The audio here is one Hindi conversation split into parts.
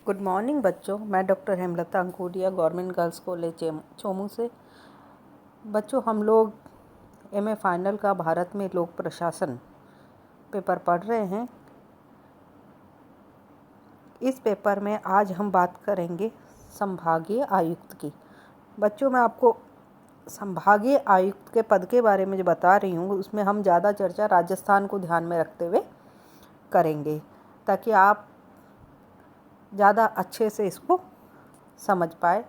गुड मॉर्निंग बच्चों। मैं doctor Hemlata Ankodiya government girls college Chomu से। बच्चों, हम लोग एमए फाइनल का भारत में लोक प्रशासन पेपर पढ़ रहे हैं। इस पेपर में आज हम बात करेंगे संभागीय आयुक्त की। बच्चों, मैं आपको संभागीय आयुक्त के पद के बारे में जो बता रही हूँ उसमें हम ज़्यादा चर्चा राजस्थान को ध्यान में रखते हुए करेंगे, ताकि आप ज़्यादा अच्छे से इसको समझ पाए।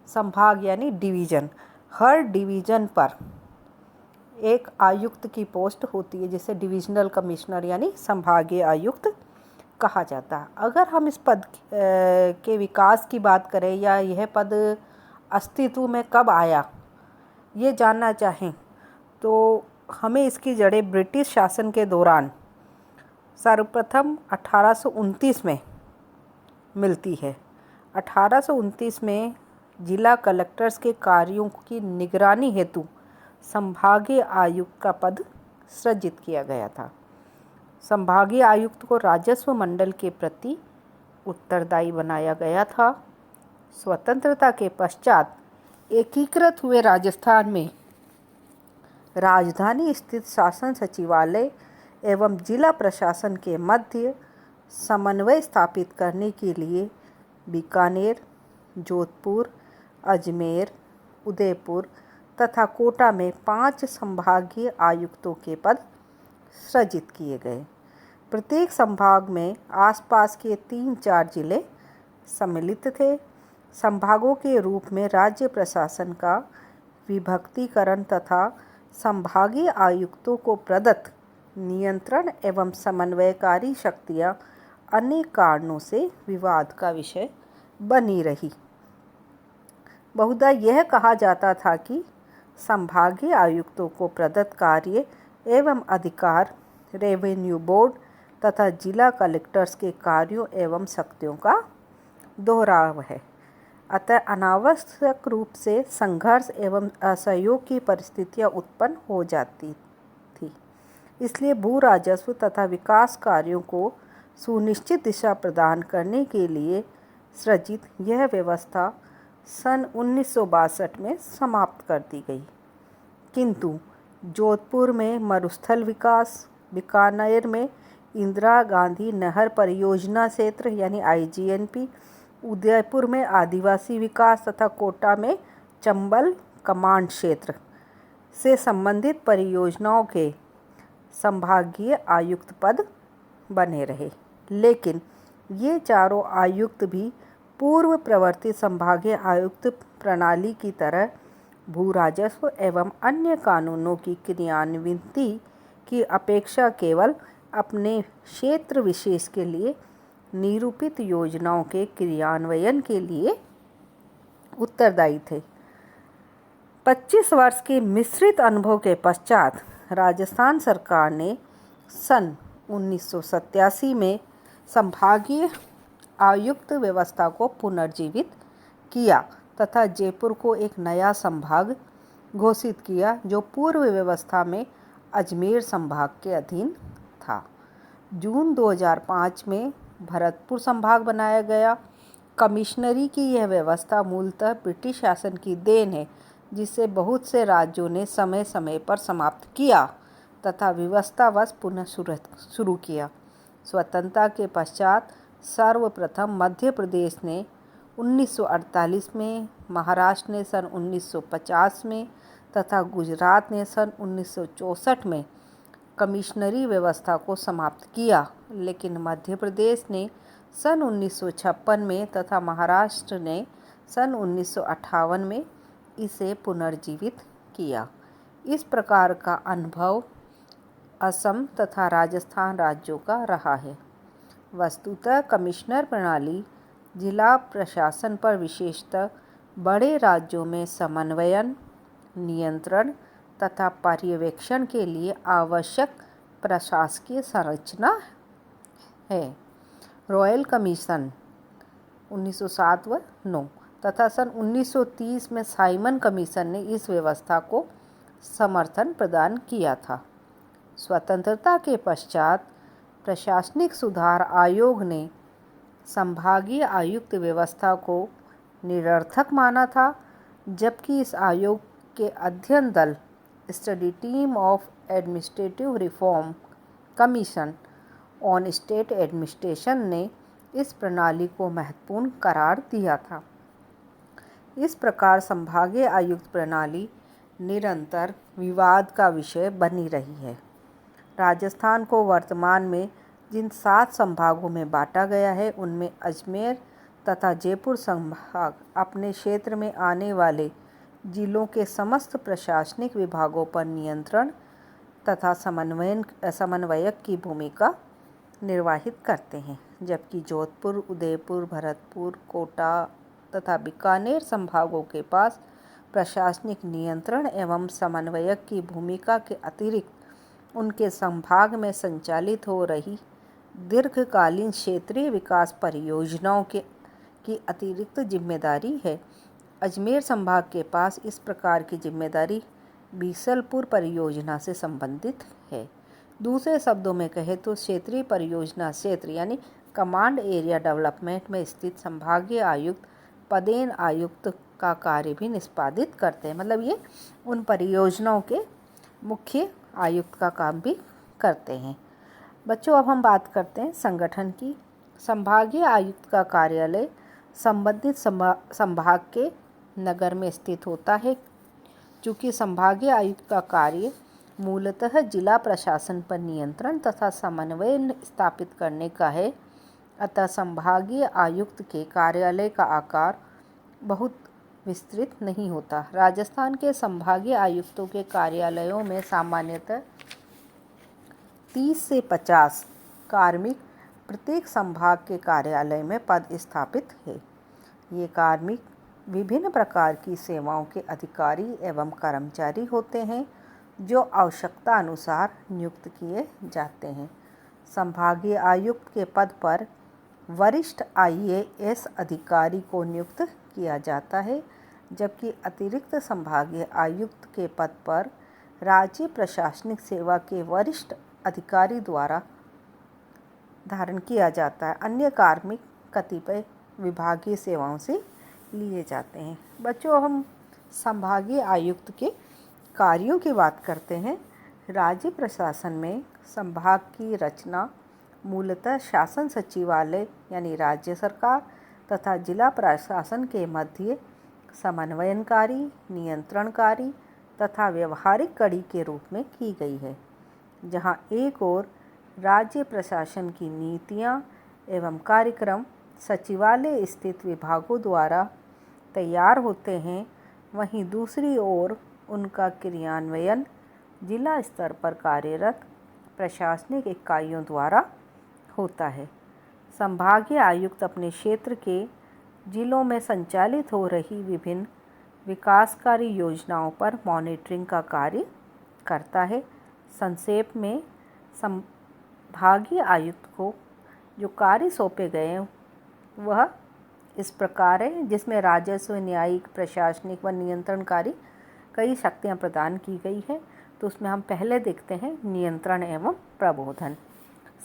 संभाग यानी डिवीज़न। हर डिवीज़न पर एक आयुक्त की पोस्ट होती है, जिसे डिविजनल कमिश्नर यानी संभागीय आयुक्त कहा जाता है। अगर हम इस पद के विकास की बात करें या यह पद अस्तित्व में कब आया ये जानना चाहें तो हमें इसकी जड़ें ब्रिटिश शासन के दौरान सर्वप्रथम 1829 में मिलती है। 1829 में जिला कलेक्टर्स के कार्यों की निगरानी हेतु संभागीय आयुक्त का पद सृजित किया गया था। संभागीय आयुक्त को राजस्व मंडल के प्रति उत्तरदायी बनाया गया था। स्वतंत्रता के पश्चात एकीकृत हुए राजस्थान में राजधानी स्थित शासन सचिवालय एवं जिला प्रशासन के मध्य समन्वय स्थापित करने के लिए बीकानेर, जोधपुर, अजमेर, उदयपुर तथा कोटा में 5 संभागीय आयुक्तों के पद सृजित किए गए। प्रत्येक संभाग में आसपास के 3-4 जिले सम्मिलित थे। संभागों के रूप में राज्य प्रशासन का विभक्तीकरण तथा संभागीय आयुक्तों को प्रदत्त नियंत्रण एवं समन्वयकारी शक्तियाँ अनेक कारणों से विवाद का विषय बनी रही। बहुधा यह कहा जाता था कि संभागीय आयुक्तों को प्रदत्त कार्य एवं अधिकार रेवेन्यू बोर्ड तथा जिला कलेक्टर्स के कार्यों एवं शक्तियों का दोहराव है। अतः अनावश्यक रूप से संघर्ष एवं असहयोग की परिस्थितियां उत्पन्न हो जाती थी। इसलिए भू राजस्व तथा विकास कार्यों को सुनिश्चित दिशा प्रदान करने के लिए सृजित यह व्यवस्था सन 1962 में समाप्त कर दी गई। किंतु जोधपुर में मरुस्थल विकास, बीकानेर में इंदिरा गांधी नहर परियोजना क्षेत्र यानी IGNP, उदयपुर में आदिवासी विकास तथा कोटा में चंबल कमांड क्षेत्र से संबंधित परियोजनाओं के संभागीय आयुक्त पद बने रहे। लेकिन ये चारों आयुक्त भी पूर्व प्रवर्तित संभागीय आयुक्त प्रणाली की तरह भू राजस्व एवं अन्य कानूनों की क्रियान्विति की अपेक्षा केवल अपने क्षेत्र विशेष के लिए निरूपित योजनाओं के क्रियान्वयन के लिए उत्तरदायी थे। 25 वर्ष के मिश्रित अनुभव के पश्चात राजस्थान सरकार ने सन 1987 में संभागीय आयुक्त व्यवस्था को पुनर्जीवित किया तथा जयपुर को एक नया संभाग घोषित किया, जो पूर्व व्यवस्था में अजमेर संभाग के अधीन था। जून 2005 में भरतपुर संभाग बनाया गया। कमिश्नरी की यह व्यवस्था मूलतः ब्रिटिश शासन की देन है, जिसे बहुत से राज्यों ने समय समय पर समाप्त किया तथा व्यवस्थावश पुनः शुरू किया। स्वतंत्रता के पश्चात सर्वप्रथम मध्य प्रदेश ने 1948 में, महाराष्ट्र ने सन 1950 में तथा गुजरात ने सन 1964 में कमिश्नरी व्यवस्था को समाप्त किया, लेकिन मध्य प्रदेश ने सन 1956 में तथा महाराष्ट्र ने सन 1958 में इसे पुनर्जीवित किया। इस प्रकार का अनुभव असम तथा राजस्थान राज्यों का रहा है। वस्तुतः कमिश्नर प्रणाली जिला प्रशासन पर विशेषतः बड़े राज्यों में समन्वयन, नियंत्रण तथा पर्यवेक्षण के लिए आवश्यक प्रशासकीय संरचना है। रॉयल कमीशन 1907 व 9 तथा सन 1930 में साइमन कमीशन ने इस व्यवस्था को समर्थन प्रदान किया था। स्वतंत्रता के पश्चात प्रशासनिक सुधार आयोग ने संभागीय आयुक्त व्यवस्था को निरर्थक माना था, जबकि इस आयोग के अध्ययन दल study team of administrative reform commission on state administration ने इस प्रणाली को महत्वपूर्ण करार दिया था। इस प्रकार संभागीय आयुक्त प्रणाली निरंतर विवाद का विषय बनी रही है। राजस्थान को वर्तमान में जिन 7 संभागों में बांटा गया है, उनमें अजमेर तथा जयपुर संभाग अपने क्षेत्र में आने वाले जिलों के समस्त प्रशासनिक विभागों पर नियंत्रण तथा समन्वयक की भूमिका निर्वाहित करते हैं, जबकि जोधपुर, उदयपुर, भरतपुर, कोटा तथा बीकानेर संभागों के पास प्रशासनिक नियंत्रण एवं समन्वयक की भूमिका के अतिरिक्त उनके संभाग में संचालित हो रही दीर्घकालीन क्षेत्रीय विकास परियोजनाओं की अतिरिक्त जिम्मेदारी है। अजमेर संभाग के पास इस प्रकार की जिम्मेदारी बीसलपुर परियोजना से संबंधित है। दूसरे शब्दों में कहें तो क्षेत्रीय परियोजना क्षेत्र यानी कमांड एरिया डेवलपमेंट में स्थित संभागीय आयुक्त पदेन आयुक्त का कार्य भी निष्पादित करते हैं। मतलब ये उन परियोजनाओं के मुख्य आयुक्त का काम भी करते हैं। बच्चों, अब हम बात करते हैं संगठन की। संभागीय आयुक्त का कार्यालय संबंधित संभाग के नगर में स्थित होता है। चूँकि संभागीय आयुक्त का कार्य मूलतः जिला प्रशासन पर नियंत्रण तथा समन्वय स्थापित करने का है, अतः संभागीय आयुक्त के कार्यालय का आकार बहुत विस्तृत नहीं होता। राजस्थान के संभागीय आयुक्तों के कार्यालयों में सामान्यतः 30 से 50 कार्मिक प्रत्येक संभाग के कार्यालय में पद स्थापित है। ये कार्मिक विभिन्न प्रकार की सेवाओं के अधिकारी एवं कर्मचारी होते हैं, जो आवश्यकता अनुसार नियुक्त किए जाते हैं। संभागीय आयुक्त के पद पर वरिष्ठ IAS अधिकारी को नियुक्त किया जाता है, जबकि अतिरिक्त संभागीय आयुक्त के पद पर राज्य प्रशासनिक सेवा के वरिष्ठ अधिकारी द्वारा धारण किया जाता है। अन्य कार्मिक कतिपय विभागीय सेवाओं से लिए जाते हैं। बच्चों, हम संभागीय आयुक्त के कार्यों की बात करते हैं। राज्य प्रशासन में संभाग की रचना मूलतः शासन सचिवालय यानी राज्य सरकार तथा जिला प्रशासन के मध्य समन्वयनकारी, नियंत्रणकारी तथा व्यवहारिक कड़ी के रूप में की गई है। जहां एक ओर राज्य प्रशासन की नीतियां एवं कार्यक्रम सचिवालय स्थित विभागों द्वारा तैयार होते हैं, वहीं दूसरी ओर उनका क्रियान्वयन जिला स्तर पर कार्यरत प्रशासनिक इकाइयों द्वारा होता है। संभागीय आयुक्त अपने क्षेत्र के जिलों में संचालित हो रही विभिन्न विकासकारी योजनाओं पर मॉनिटरिंग का कार्य करता है। संक्षेप में संभागीय आयुक्त को जो कार्य सौंपे गए हैं वह इस प्रकार है, जिसमें राजस्व, न्यायिक, प्रशासनिक व नियंत्रणकारी कई शक्तियां प्रदान की गई है। तो उसमें हम पहले देखते हैं नियंत्रण एवं प्रबोधन।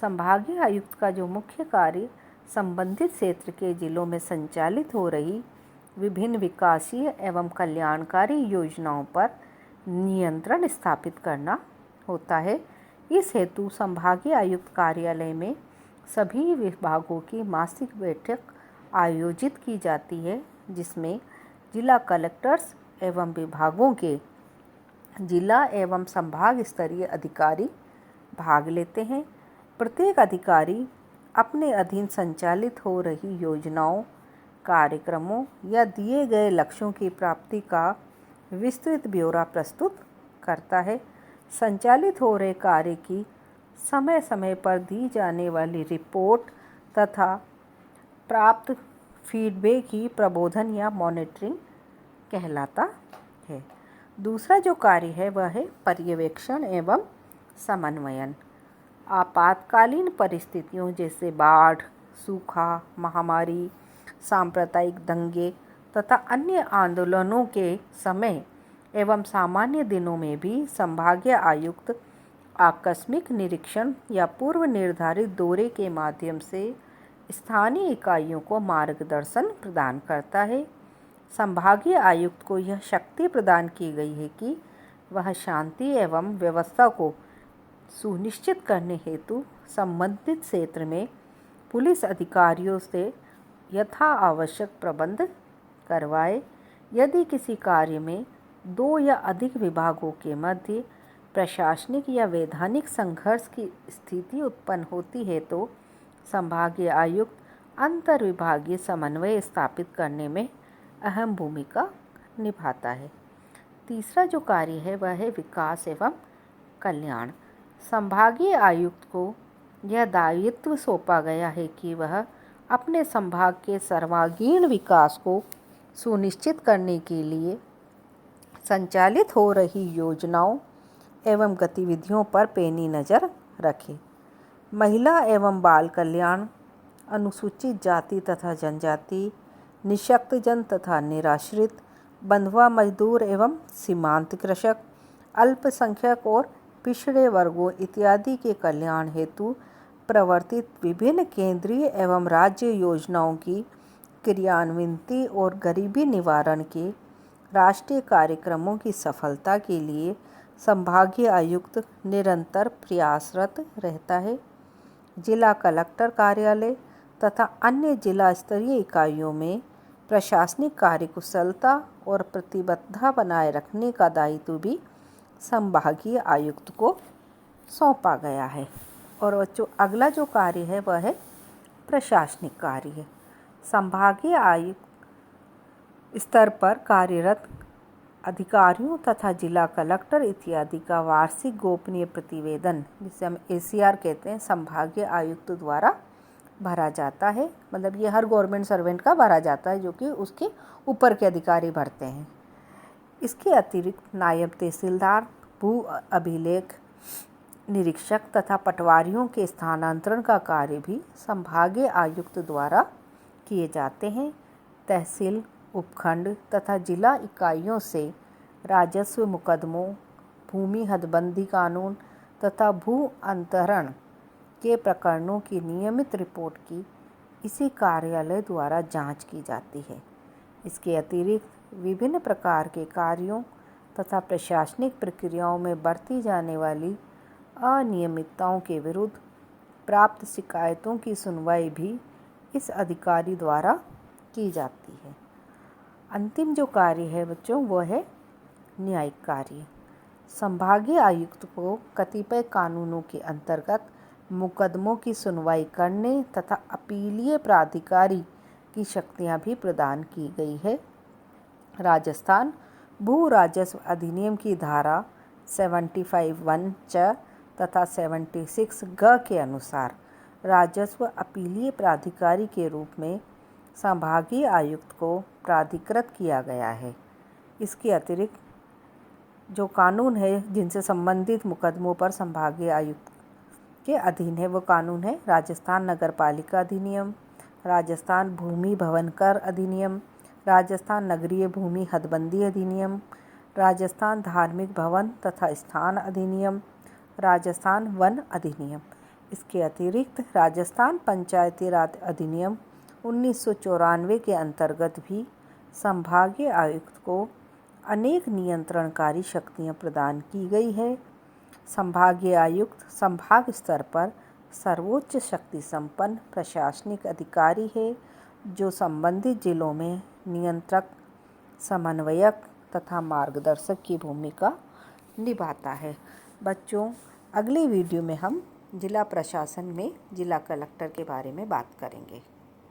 संभागीय आयुक्त का जो मुख्य कार्य संबंधित क्षेत्र के जिलों में संचालित हो रही विभिन्न विकासीय एवं कल्याणकारी योजनाओं पर नियंत्रण स्थापित करना होता है। इस हेतु संभागीय आयुक्त कार्यालय में सभी विभागों की मासिक बैठक आयोजित की जाती है, जिसमें जिला कलेक्टर्स एवं विभागों के जिला एवं संभाग स्तरीय अधिकारी भाग लेते हैं। प्रत्येक अधिकारी अपने अधीन संचालित हो रही योजनाओं, कार्यक्रमों या दिए गए लक्ष्यों की प्राप्ति का विस्तृत ब्यौरा प्रस्तुत करता है। संचालित हो रहे कार्य की समय समय पर दी जाने वाली रिपोर्ट तथा प्राप्त फीडबैक ही प्रबोधन या मॉनिटरिंग कहलाता है। दूसरा जो कार्य है वह है पर्यवेक्षण एवं समन्वयन। आपातकालीन परिस्थितियों जैसे बाढ़, सूखा, महामारी, सांप्रदायिक दंगे तथा अन्य आंदोलनों के समय एवं सामान्य दिनों में भी संभागीय आयुक्त आकस्मिक निरीक्षण या पूर्व निर्धारित दौरे के माध्यम से स्थानीय इकाइयों को मार्गदर्शन प्रदान करता है। संभागीय आयुक्त को यह शक्ति प्रदान की गई है कि वह शांति एवं व्यवस्था को सुनिश्चित करने हेतु संबंधित क्षेत्र में पुलिस अधिकारियों से यथा आवश्यक प्रबंध करवाए। यदि किसी कार्य में दो या अधिक विभागों के मध्य प्रशासनिक या वैधानिक संघर्ष की स्थिति उत्पन्न होती है तो संभागीय आयुक्त अंतर विभागीय समन्वय स्थापित करने में अहम भूमिका निभाता है। तीसरा जो कार्य है वह है विकास एवं कल्याण। संभागीय आयुक्त को यह दायित्व सौंपा गया है कि वह अपने संभाग के सर्वांगीण विकास को सुनिश्चित करने के लिए संचालित हो रही योजनाओं एवं गतिविधियों पर पैनी नज़र रखे। महिला एवं बाल कल्याण, अनुसूचित जाति तथा जनजाति, निःशक्तजन तथा निराश्रित, बंधुआ मजदूर एवं सीमांत कृषक, अल्पसंख्यक और पिछड़े वर्गों इत्यादि के कल्याण हेतु प्रवर्तित विभिन्न केंद्रीय एवं राज्य योजनाओं की क्रियान्वित और गरीबी निवारण के राष्ट्रीय कार्यक्रमों की सफलता के लिए संभागीय आयुक्त निरंतर प्रयासरत रहता है। जिला कलेक्टर कार्यालय तथा अन्य जिला स्तरीय इकाइयों में प्रशासनिक कार्यकुशलता और प्रतिबद्धता बनाए रखने का दायित्व भी संभागीय आयुक्त को सौंपा गया है। और जो अगला जो कार्य है वह है प्रशासनिक कार्य। संभागीय आयुक्त स्तर पर कार्यरत अधिकारियों तथा जिला कलेक्टर इत्यादि का वार्षिक गोपनीय प्रतिवेदन, जिसे हम ACR कहते हैं, संभागीय आयुक्त द्वारा भरा जाता है। मतलब ये हर गवर्नमेंट सर्वेंट का भरा जाता है जो कि उसके ऊपर के अधिकारी भरते हैं। इसके अतिरिक्त नायब तहसीलदार, भू अभिलेख निरीक्षक तथा पटवारियों के स्थानांतरण का कार्य भी संभागीय आयुक्त द्वारा किए जाते हैं। तहसील, उपखंड तथा जिला इकाइयों से राजस्व मुकदमों, भूमि हदबंदी कानून तथा भू अंतरण के प्रकरणों की नियमित रिपोर्ट की इसी कार्यालय द्वारा जांच की जाती है। इसके अतिरिक्त विभिन्न प्रकार के कार्यों तथा प्रशासनिक प्रक्रियाओं में बरती जाने वाली अनियमितताओं के विरुद्ध प्राप्त शिकायतों की सुनवाई भी इस अधिकारी द्वारा की जाती है। अंतिम जो कार्य है बच्चों वो है न्यायिक कार्य। संभागीय आयुक्त को कतिपय कानूनों के अंतर्गत मुकदमों की सुनवाई करने तथा अपीलीय प्राधिकारी की शक्तियां भी प्रदान की गई है। राजस्थान भू राजस्व अधिनियम की धारा 75(1) च तथा 76 ग के अनुसार राजस्व अपीलीय प्राधिकारी के रूप में संभागीय आयुक्त को प्राधिकृत किया गया है। इसके अतिरिक्त जो कानून है जिनसे संबंधित मुकदमों पर संभागीय आयुक्त के अधीन है वो कानून है राजस्थान नगरपालिका अधिनियम, राजस्थान भूमि भवन कर अधिनियम, राजस्थान नगरीय भूमि हदबंदी अधिनियम, राजस्थान धार्मिक भवन तथा स्थान अधिनियम, राजस्थान वन अधिनियम। इसके अतिरिक्त राजस्थान पंचायती राज अधिनियम 1994 के अंतर्गत भी संभागीय आयुक्त को अनेक नियंत्रणकारी शक्तियां प्रदान की गई है। संभागीय आयुक्त संभाग स्तर पर सर्वोच्च शक्ति संपन्न प्रशासनिक अधिकारी है जो संबंधित जिलों में नियंत्रक, समन्वयक तथा मार्गदर्शक की भूमिका निभाता है। बच्चों, अगली वीडियो में हम जिला प्रशासन में जिला कलेक्टर के बारे में बात करेंगे।